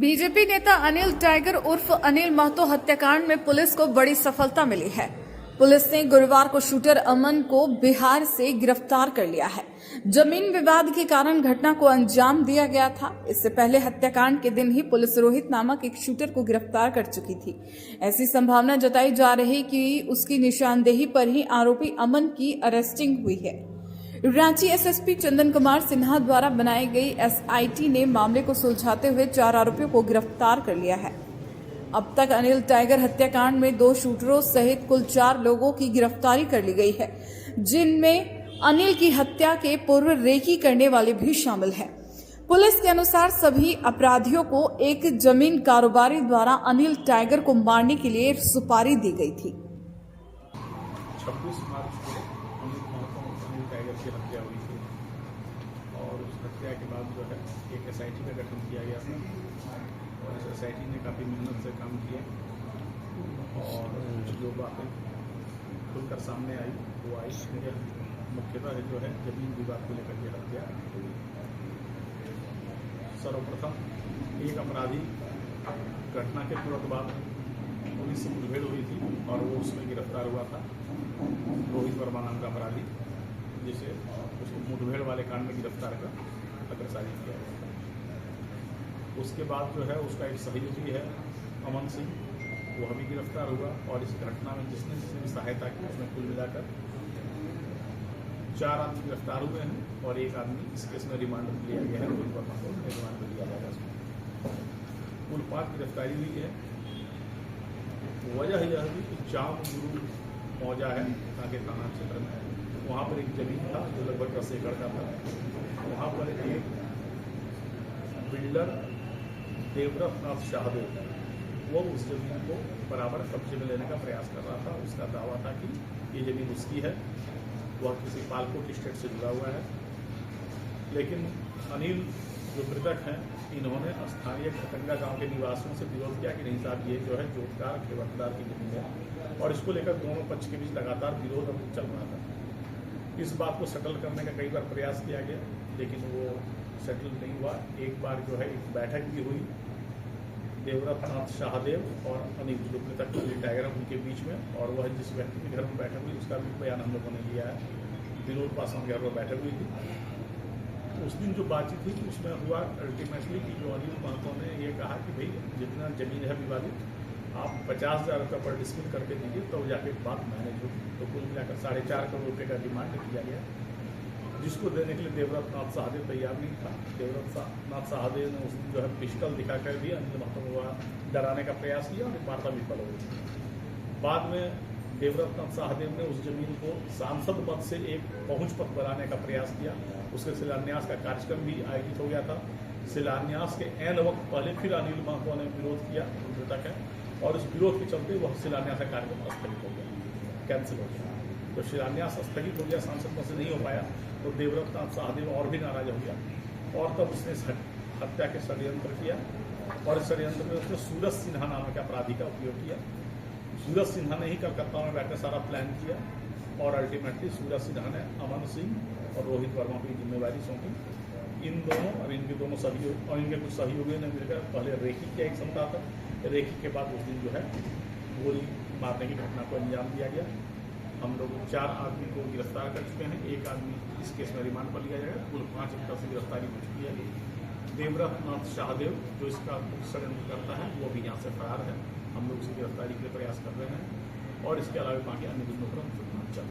BJP नेता Anil tiger उर्फ अनिल महतो हत्याकांड में पुलिस को बड़ी सफलता मिली है। पुलिस ने गुरुवार को शूटर अमन को बिहार से गिरफ्तार कर लिया है। जमीन विवाद के कारण घटना को अंजाम दिया गया था। इससे पहले हत्याकांड के दिन ही पुलिस रोहित नामक एक शूटर को गिरफ्तार कर चुकी थी। ऐसी संभावना जताई जा रही कि उसकी निशानदेही पर ही आरोपी अमन की अरेस्टिंग हुई है। रांची एसएसपी चंदन कुमार सिन्हा द्वारा बनाई गई एसआईटी ने मामले को सुलझाते हुए 4 आरोपियों को गिरफ्तार कर लिया है। अब तक अनिल टाइगर हत्याकांड में 2 शूटरों सहित कुल 4 लोगों की गिरफ्तारी कर ली गई है, जिनमें अनिल की हत्या के पूर्व रेकी करने वाले भी शामिल हैं। पुलिस के अनुसार सभी अपराधियों को एक जमीन कारोबारी द्वारा अनिल टाइगर को मारने के लिए सुपारी दी गई थी। 26 मार्च को अनिल टाइगर की हत्या हुई थी और उस हत्या के बाद जो है एक एसआईटी का गठन किया गया था और इस एसआईटी ने काफ़ी मेहनत से काम किया और जो बातें खुलकर सामने आई वो आई मुख्यतः जो है जमीन विवाद को लेकर के हत्या हुई। सर्वप्रथम एक अपराधी घटना के तुरंत बाद पुलिस से मुठभेड़ हुई थी और वो उसमें गिरफ्तार हुआ था, रोहित वर्मा नाम का अपराधी, जिसे उसको मुठभेड़ वाले कांड में गिरफ्तार कर अग्रसारी किया गया था। उसके बाद जो है उसका एक सहयोगी है अमन सिंह, वो अभी गिरफ्तार हुआ और इस घटना में जिसने भी सहायता की उसमें कुल मिलाकर 4 आदमी गिरफ्तार हुए हैं और एक आदमी इस केस में रिमांड लिया गया है। रोहित वर्मा को रिमांड लिया जाएगा। कुल 5 गिरफ्तारी हुई है। वजह यह थी कि जाम गुरु मौजा है कांके थाना क्षेत्र में, वहाँ पर एक जमीन था जो लगभग 10 एकड़ का था। वहाँ पर एक बिल्डर देवव्रत नाथ शाहदेव वो उस जमीन को बराबर कब्जे में लेने का प्रयास कर रहा था। उसका दावा था कि ये जमीन उसकी है, वह किसी पालकोट स्टेट से जुड़ा हुआ है। लेकिन अनिल जो मृतक हैं इन्होंने स्थानीय खतंगा गांव के निवासियों से विरोध किया कि नहीं साहब ये जो है जोतदार खेवटदार की जमीन है और इसको लेकर दोनों पक्ष के बीच लगातार विरोध चल रहा था। इस बात को सेटल करने का कई बार प्रयास किया गया लेकिन वो सेटल नहीं हुआ। एक बार जो है एक बैठक भी हुई देवव्रत नाथ शाहदेव और अनिल जो मृतक टाइगर उनके बीच में, और वह जिस व्यक्ति के घर में बैठक हुई उसका भी बयान हम लोगों ने लिया है। विनोद पासवान के घर में बैठक हुई थी। उस दिन जो बातचीत थी उसमें हुआ अल्टीमेटली कि जो अनिल महतो ने ये कहा कि भाई जितना जमीन है विवादित आप 50,000 रुपये पर डिस्प्यूट करके दीजिए तो जाके बात मैनेज होगी। तो कुल मिलाकर 4.5 करोड़ रुपये का डिमांड किया गया, जिसको देने के लिए देवव्रत नाथ शाहदेव तैयार नहीं था। देवव्रत नाथ शाहदेव ने उस दिन जो है पिस्टल दिखाकर भी अनिल महतो को डराने का प्रयास किया और वार्ता विफल हो गई। बाद में देवव्रत नाथ शाहदेव ने उस जमीन को सांसद पद से एक पहुंच पद बनाने का प्रयास किया। उसके शिलान्यास का कार्यक्रम भी आयोजित हो गया था। शिलान्यास के एन वक्त पहले फिर अनिल महतो ने विरोध किया, मृतक है, और उस विरोध के चलते वह शिलान्यास का कार्यक्रम स्थगित हो गया, कैंसिल हो गया। जब शिलान्यास स्थगित हो गया, सांसद पद से नहीं हो पाया, तो देवव्रत नाथ शाहदेव और भी नाराज हो गया और तब उसने हत्या के षड्यंत्र किया और इस षड्यंत्र में उसने सूरज सिन्हा नाम के अपराधी का उपयोग किया। सूरज सिन्हा ने ही कलकत्ता में बैठकर सारा प्लान किया और अल्टीमेटली सूरज सिन्हा ने अमन सिंह और रोहित वर्मा को जिम्मेवारी सौंपी। इन दोनों और इनके दोनों सहयोग और इनके कुछ सहयोगियों ने मिलकर पहले रेकी किया एक समता था। रेकी के बाद उस दिन जो है गोली मारने की घटना को अंजाम दिया गया। हम लोग 4 आदमी को गिरफ्तार कर चुके हैं। एक आदमी इस केस में रिमांड पर लिया जाएगा। कुल 5 की तरफ से गिरफ्तारी हो चुकी है। देवव्रत नाथ शाहदेव जो इसका षड्यंत्र करता है वो भी यहाँ से फरार है। हम लोग उसकी गिरफ्तारी के लिए प्रयास कर रहे हैं और इसके अलावा बाकी अन्य गुंडों पर चल रहा है।